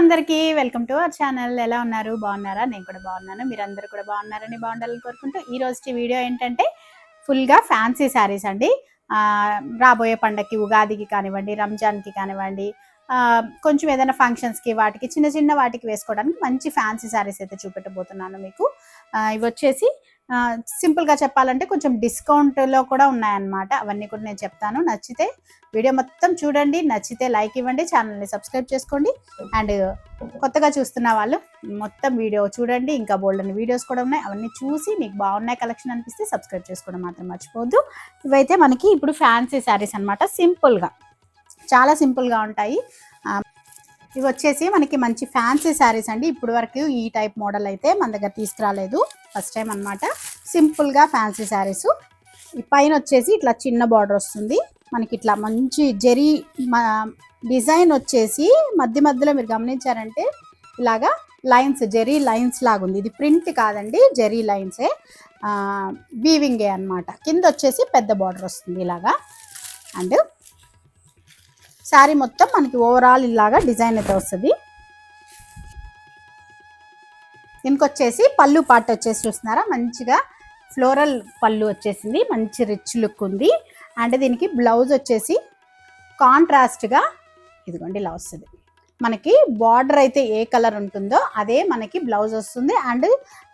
అందరికీ welcome to our channel. ఎలా ఉన్నారు? బాగున్నారా? నేను కూడా బాగున్నాను. మీరందరూ కూడా బాగున్నారని బాగుండాలని కోరుకుంటూ ఈ రోజు వీడియో ఏంటంటే ఫుల్గా ఫ్యాన్సీ శారీస్ అండి. రాబోయే పండగకి, ఉగాదికి కానివ్వండి, రంజాన్కి కానివ్వండి, కొంచెం ఏదైనా ఫంక్షన్స్కి వాటికి చిన్న చిన్న వాటికి వేసుకోవడానికి మంచి ఫ్యాన్సీ శారీస్ అయితే చూపెట్టబోతున్నాను మీకు. ఇవి వచ్చేసి సింపుల్గా చెప్పాలంటే కొంచెం డిస్కౌంట్లో కూడా ఉన్నాయన్నమాట. అవన్నీ కూడా నేను చెప్తాను. నచ్చితే వీడియో మొత్తం చూడండి, నచ్చితే లైక్ ఇవ్వండి, ఛానల్ని సబ్స్క్రైబ్ చేసుకోండి. అండ్ కొత్తగా చూస్తున్న వాళ్ళు మొత్తం వీడియో చూడండి. ఇంకా బోల్డెన్ వీడియోస్ కూడా ఉన్నాయి, అవన్నీ చూసి మీకు బాగున్నాయి కలెక్షన్ అనిపిస్తే సబ్స్క్రైబ్ చేసుకోవడం మాత్రం మర్చిపోవద్దు. ఇవైతే మనకి ఇప్పుడు ఫ్యాన్సీ శారీస్ అనమాట. సింపుల్గా, చాలా సింపుల్గా ఉంటాయి. ఇవి వచ్చేసి మనకి మంచి ఫ్యాన్సీ శారీస్ అండి. ఇప్పుడు వరకు ఈ టైప్ మోడల్ అయితే మన దగ్గర తీసుకురాలేదు, ఫస్ట్ టైం అనమాట. సింపుల్గా ఫ్యాన్సీ శారీస్. ఈ పైన వచ్చేసి ఇట్లా చిన్న బార్డర్ వస్తుంది మనకి, ఇట్లా మంచి జెరీ డిజైన్ వచ్చేసి మధ్య మధ్యలో మీరు గమనించారంటే ఇలాగా లైన్స్, జెరీ లైన్స్ లాగా ఉంది. ఇది ప్రింట్ కాదండి, జెరీ లైన్సే, వీవింగే అనమాట. కింద వచ్చేసి పెద్ద బార్డర్ వస్తుంది ఇలాగా. అండ్ శారీ మొత్తం మనకి ఓవరాల్ ఇలాగా డిజైన్ అయితే వస్తుంది. దీనికి వచ్చేసి పళ్ళు పార్ట్ వచ్చేసి చూస్తున్నారా, మంచిగా ఫ్లోరల్ పళ్ళు వచ్చేసింది, మంచి రిచ్ లుక్ ఉంది. అండ్ దీనికి బ్లౌజ్ వచ్చేసి కాంట్రాస్ట్గా ఇదిగోండి ఇలా వస్తుంది. మనకి బార్డర్ అయితే ఏ కలర్ ఉంటుందో అదే మనకి బ్లౌజ్ వస్తుంది. అండ్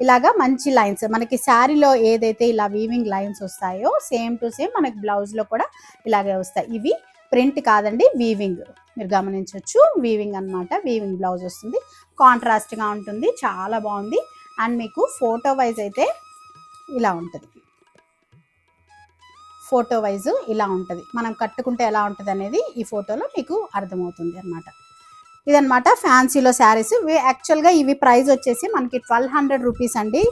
ఇలాగా మంచి లైన్స్, మనకి శారీలో ఏదైతే ఇలా వీవింగ్ లైన్స్ వస్తాయో సేమ్ టు సేమ్ మనకి బ్లౌజ్లో కూడా ఇలాగే వస్తాయి. ఇవి ప్రింట్ కాదండి, వీవింగ్, మీరు గమనించవచ్చు. వీవింగ్ అనమాట, వీవింగ్ బ్లౌజ్ వస్తుంది, కాంట్రాస్ట్గా ఉంటుంది, చాలా బాగుంది. అండ్ మీకు ఫోటో వైజ్ అయితే ఇలా ఉంటుంది, ఫోటో వైజ్ ఇలా ఉంటుంది. మనం కట్టుకుంటే ఎలా ఉంటుంది అనేది ఈ ఫోటోలో మీకు అర్థమవుతుంది అనమాట. ఇదనమాట ఫ్యాన్సీలో శారీస్. యాక్చువల్గా ఇవి ప్రైస్ వచ్చేసి మనకి 1200 రూపీస్ అండి.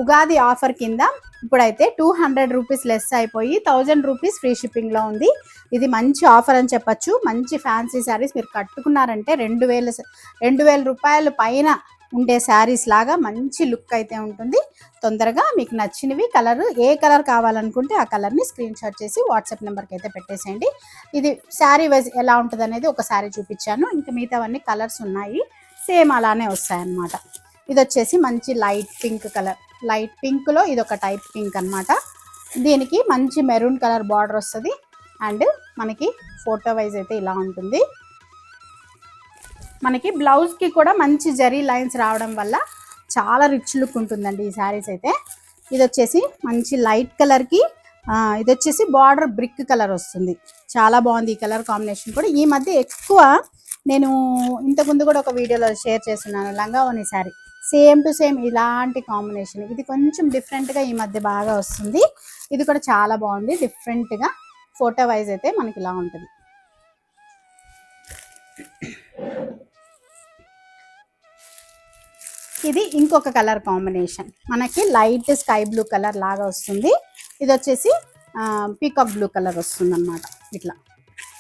ఉగాది ఆఫర్ కింద ఇప్పుడైతే 200 రూపీస్ లెస్ అయిపోయి 1000 రూపీస్ ఫ్రీ షిప్పింగ్లో ఉంది. ఇది మంచి ఆఫర్ అని చెప్పచ్చు. మంచి ఫ్యాన్సీ శారీస్ మీరు కట్టుకున్నారంటే 2000 రూపాయల పైన ఉండే శారీస్ లాగా మంచి లుక్ అయితే ఉంటుంది. తొందరగా మీకు నచ్చినవి కలర్, ఏ కలర్ కావాలనుకుంటే ఆ కలర్ని స్క్రీన్ షాట్ చేసి వాట్సాప్ నెంబర్కి అయితే పెట్టేసేయండి. ఇది శారీ వైజ్ ఎలా ఉంటుంది అనేది ఒక శారీ చూపించాను, ఇంకా మిగతావన్నీ కలర్స్ ఉన్నాయి, సేమ్ అలానే వస్తాయన్నమాట. ఇది వచ్చేసి మంచి లైట్ పింక్ కలర్, లైట్ పింక్లో ఇది ఒక టైప్ పింక్ అనమాట. దీనికి మంచి మెరూన్ కలర్ బార్డర్ వస్తుంది. అండ్ మనకి ఫోటో వైజ్ అయితే ఇలా ఉంటుంది. మనకి బ్లౌజ్కి కూడా మంచి జరీ లైన్స్ రావడం వల్ల చాలా రిచ్ లుక్ ఉంటుందండి ఈ శారీస్ అయితే. ఇది వచ్చేసి మంచి లైట్ కలర్కి ఇది వచ్చేసి బార్డర్ బ్రిక్ కలర్ వస్తుంది, చాలా బాగుంది ఈ కలర్ కాంబినేషన్ కూడా. ఈ మధ్య ఎక్కువ నేను ఇంతకుముందు కూడా ఒక వీడియోలో షేర్ చేస్తున్నాను, లంగావోని శారీ సేమ్ టు సేమ్ ఇలాంటి కాంబినేషన్. ఇది కొంచెం డిఫరెంట్గా ఈ మధ్య బాగా వస్తుంది. ఇది కూడా చాలా బాగుంది డిఫరెంట్గా. ఫోటో వైజ్ అయితే మనకి ఇలా ఉంటుంది. ఇది ఇంకొక కలర్ కాంబినేషన్, మనకి లైట్ స్కై బ్లూ కలర్ లాగా వస్తుంది. ఇది వచ్చేసి పీకాక్ బ్లూ కలర్ వస్తుంది అన్నమాట. ఇట్లా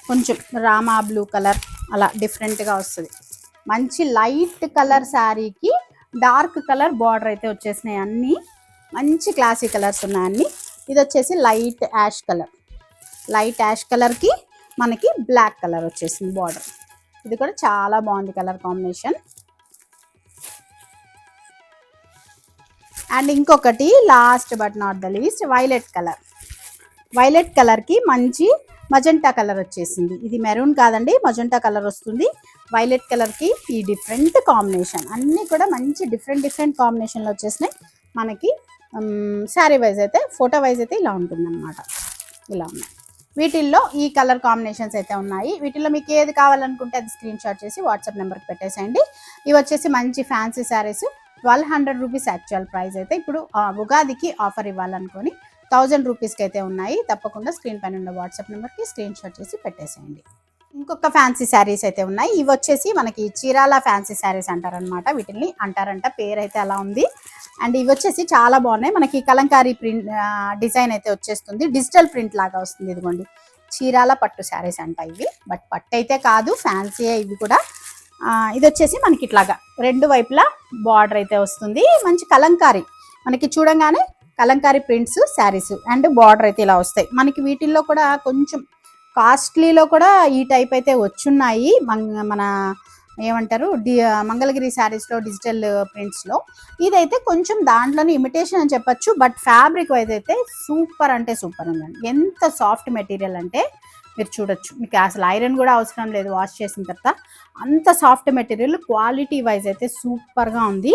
కొంచెం రామా బ్లూ కలర్ అలా డిఫరెంట్గా వస్తుంది. మంచి లైట్ కలర్ శారీకి డార్క్ కలర్ బార్డర్ అయితే వచ్చేసినాయి, అన్నీ మంచి క్లాసీ కలర్స్ ఉన్నాయి అన్నీ. ఇది వచ్చేసి light ash colour, light ash కలర్కి మనకి బ్లాక్ కలర్ వచ్చేసింది బార్డర్. ఇది కూడా చాలా బాగుంది కలర్ కాంబినేషన్. అండ్ ఇంకొకటి last but not the least violet colour, violet కలర్కి మంచి మజంటా కలర్ వచ్చేసింది. ఇది మెరూన్ కాదండి, మజంటా కలర్ వస్తుంది. వైలెట్ కలర్కి ఈ డిఫరెంట్ కాంబినేషన్, అన్నీ కూడా మంచి డిఫరెంట్ కాంబినేషన్లో వచ్చేసినాయి మనకి. శారీ వైజ్ అయితే, ఫోటో వైజ్ అయితే ఇలా ఉంటుందన్నమాట, ఇలా ఉన్నాయి. వీటిల్లో ఈ కలర్ కాంబినేషన్స్ అయితే ఉన్నాయి. వీటిల్లో మీకు ఏది కావాలనుకుంటే అది స్క్రీన్ షాట్ చేసి వాట్సాప్ నెంబర్కి పెట్టేసేయండి. ఇవి వచ్చేసి మంచి fancy saris. 1200 rupees actual price అయితే, ఇప్పుడు ఉగాదికి ఆఫర్ ఇవ్వాలనుకొని 1000 రూపీస్కి అయితే ఉన్నాయి. తప్పకుండా స్క్రీన్ పైన ఉన్న వాట్సాప్ నెంబర్కి స్క్రీన్ షాట్ చేసి పెట్టేసేయండి. ఇంకొక ఫ్యాన్సీ శారీస్ అయితే ఉన్నాయి. ఇవి వచ్చేసి మనకి చీరాల ఫ్యాన్సీ శారీస్ అంటారనమాట, వీటిని అంటారంట, పేరు అయితే అలా ఉంది. అండ్ ఇవి వచ్చేసి చాలా బాగున్నాయి. మనకి కలంకారీ ప్రింట్ డిజైన్ అయితే వచ్చేస్తుంది, డిజిటల్ ప్రింట్ లాగా వస్తుంది. ఇదిగోండి చీరాల పట్టు శారీస్ అంట ఇవి, బట్ పట్టు అయితే కాదు, ఫ్యాన్సీ ఇవి కూడా. ఇది వచ్చేసి మనకి ఇట్లాగా రెండు వైపులా బార్డర్ అయితే వస్తుంది, మంచి కలంకారీ, మనకి చూడంగానే Kalamkari prints saris and border అయితే ఇలా వస్తాయి మనకి. వీటిల్లో కూడా కొంచెం కాస్ట్లీలో కూడా ఈ టైప్ అయితే వచ్చున్నాయి. మన ఏమంటారు మంగళగిరి శారీస్లో డిజిటల్ ప్రింట్స్లో. ఇదైతే కొంచెం దాంట్లోనే ఇమిటేషన్ అని చెప్పొచ్చు, బట్ ఫ్యాబ్రిక్ వైజ్ అయితే సూపర్ అంటే సూపర్ ఉందండి. ఎంత సాఫ్ట్ మెటీరియల్ అంటే మీరు చూడొచ్చు, మీకు అసలు ఐరన్ కూడా అవసరం లేదు వాష్ చేసిన తర్వాత. అంత సాఫ్ట్ మెటీరియల్, క్వాలిటీ వైజ్ అయితే సూపర్గా ఉంది.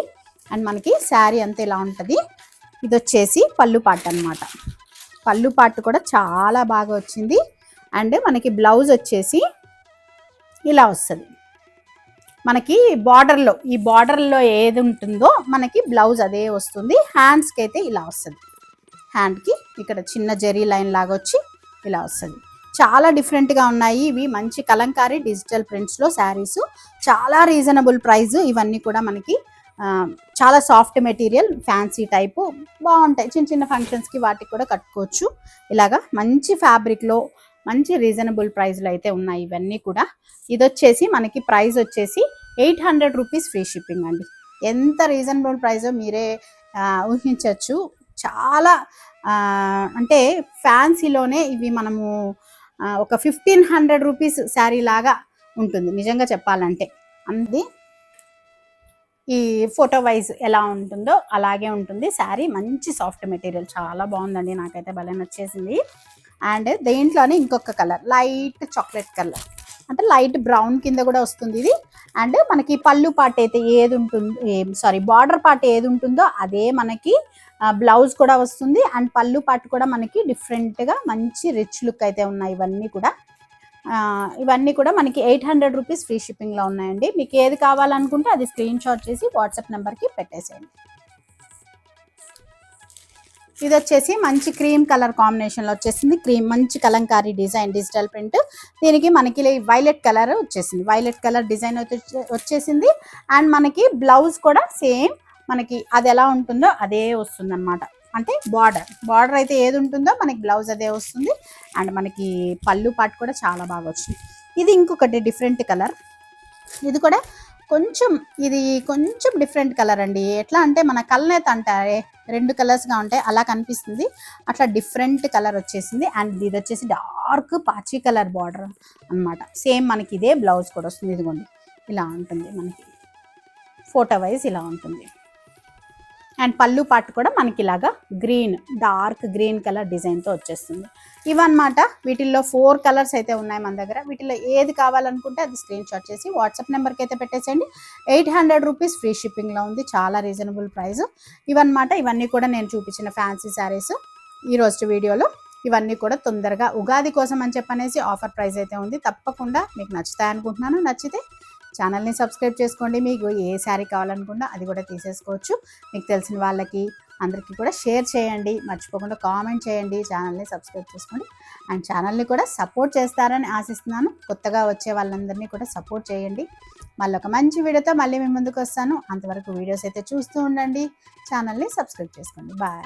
అండ్ మనకి శారీ అంతా ఇలా ఉంటుంది. ఇది వచ్చేసి పళ్ళు పార్ట్ అనమాట. పళ్ళు పార్ట్ కూడా చాలా బాగా వచ్చింది. అండ్ మనకి బ్లౌజ్ వచ్చేసి ఇలా వస్తుంది. మనకి బార్డర్లో, ఈ బార్డర్లో ఏది ఉంటుందో మనకి బ్లౌజ్ అదే వస్తుంది. హ్యాండ్స్కి అయితే ఇలా వస్తుంది. హ్యాండ్కి ఇక్కడ చిన్న జరీ లైన్ లాగా వచ్చి ఇలా వస్తుంది. చాలా డిఫరెంట్గా ఉన్నాయి ఇవి. మంచి కలంకారీ డిజిటల్ ప్రింట్స్లో శారీస్, చాలా రీజనబుల్ ప్రైస్. ఇవన్నీ కూడా మనకి చాలా సాఫ్ట్ మెటీరియల్, ఫ్యాన్సీ టైపు బాగుంటాయి. చిన్న చిన్న ఫంక్షన్స్కి వాటికి కూడా కట్టుకోవచ్చు. ఇలాగా మంచి ఫ్యాబ్రిక్లో మంచి రీజనబుల్ ప్రైస్లో అయితే ఉన్నాయి ఇవన్నీ కూడా. ఇది వచ్చేసి మనకి ప్రైస్ వచ్చేసి 800 రూపీస్ ఫ్రీ షిప్పింగ్ అండి. ఎంత రీజనబుల్ ప్రైస్ మీరే ఊహించవచ్చు. చాలా అంటే ఫ్యాన్సీలోనే ఇవి మనము ఒక 1500 రూపీస్ శారీ లాగా ఉంటుంది నిజంగా చెప్పాలంటే. అంది ఈ ఫోటో వైజ్ ఎలా ఉంటుందో అలాగే ఉంటుంది శారీ. మంచి సాఫ్ట్ మెటీరియల్, చాలా బాగుందండి, నాకైతే భలే నచ్చేసింది. అండ్ దేంట్లోనే ఇంకొక కలర్ లైట్ చాక్లెట్ కలర్, అంటే లైట్ బ్రౌన్ కింద కూడా వస్తుంది ఇది. అండ్ మనకి పళ్ళు పార్ట్ అయితే ఏది ఉంటుందో, బార్డర్ పార్ట్ ఏది ఉంటుందో అదే మనకి బ్లౌజ్ కూడా వస్తుంది. అండ్ పళ్ళు పార్ట్ కూడా మనకి డిఫరెంట్గా మంచి రిచ్ లుక్ అయితే ఉన్నాయి ఇవన్నీ కూడా మనకి 800 రూపీస్ ఫ్రీ షిప్పింగ్లో ఉన్నాయండి. మీకు ఏది కావాలనుకుంటే అది స్క్రీన్ షాట్ చేసి వాట్సాప్ నెంబర్కి పెట్టేసేయండి. ఇది వచ్చేసి మంచి క్రీమ్ కలర్ కాంబినేషన్లో వచ్చేసింది. మంచి కలంకారీ డిజైన్ డిజిటల్ ప్రింట్. దీనికి మనకి వైలెట్ కలర్ వచ్చేసింది. వైలెట్ కలర్ డిజైన్ వచ్చేసింది. అండ్ మనకి బ్లౌజ్ కూడా సేమ్ మనకి అది ఎలా ఉంటుందో అదే వస్తుంది అనమాట. అంటే బార్డర్ అయితే ఏది ఉంటుందో మనకి బ్లౌజ్ అదే వస్తుంది. అండ్ మనకి పళ్ళు పార్ట్ కూడా చాలా బాగా వచ్చింది. ఇది ఇంకొకటి డిఫరెంట్ కలర్. ఇది కూడా కొంచెం డిఫరెంట్ కలర్ అండి. ఎట్లా అంటే మన కల్నేత అంటారే, 2 కలర్స్గా ఉంటాయి అలా కనిపిస్తుంది. అట్లా డిఫరెంట్ కలర్ వచ్చేసింది. అండ్ ఇది వచ్చేసి డార్క్ పాచి కలర్ బార్డర్ అనమాట. సేమ్ మనకి ఇదే బ్లౌజ్ కూడా వస్తుంది. ఇదిగోండి ఇలా ఉంటుంది మనకి ఫోటో వైజ్ ఇలా ఉంటుంది. అండ్ పళ్ళు పార్ట్ కూడా మనకి ఇలాగా డార్క్ గ్రీన్ కలర్ డిజైన్తో వచ్చేస్తుంది. ఇవన్నమాట. వీటిల్లో 4 కలర్స్ అయితే ఉన్నాయి మన దగ్గర. వీటిలో ఏది కావాలనుకుంటే అది స్క్రీన్ షాట్ చేసి వాట్సాప్ నెంబర్కి అయితే పెట్టేసేయండి. 800 రూపీస్ ఫ్రీ షిప్పింగ్లో ఉంది. చాలా రీజనబుల్ ప్రైస్ ఇవన్నమాట. ఇవన్నీ కూడా నేను చూపించిన ఫ్యాన్సీ శారీస్ ఈరోజు వీడియోలో. ఇవన్నీ కూడా తొందరగా ఉగాది కోసం అని చెప్పనేసి ఆఫర్ ప్రైస్ అయితే ఉంది. తప్పకుండా మీకు నచ్చుతాయి అనుకుంటున్నాను. నచ్చితే ఛానల్ని సబ్స్క్రైబ్ చేసుకోండి. మీకు ఏ శారీ కావాలనుకున్నా అది కూడా తీసేసుకోవచ్చు. మీకు తెలిసిన వాళ్ళకి అందరికీ కూడా షేర్ చేయండి. మర్చిపోకుండా కామెంట్ చేయండి. ఛానల్ని సబ్స్క్రైబ్ చేసుకోండి. అండ్ ఛానల్ని కూడా సపోర్ట్ చేస్తారని ఆశిస్తున్నాను. కొత్తగా వచ్చే వాళ్ళందరినీ కూడా సపోర్ట్ చేయండి. మళ్ళీ ఒక మంచి వీడియోతో మళ్ళీ మీ ముందుకు వస్తాను. అంతవరకు వీడియోస్ అయితే చూస్తూ ఉండండి. ఛానల్ని సబ్స్క్రైబ్ చేసుకోండి. బాయ్.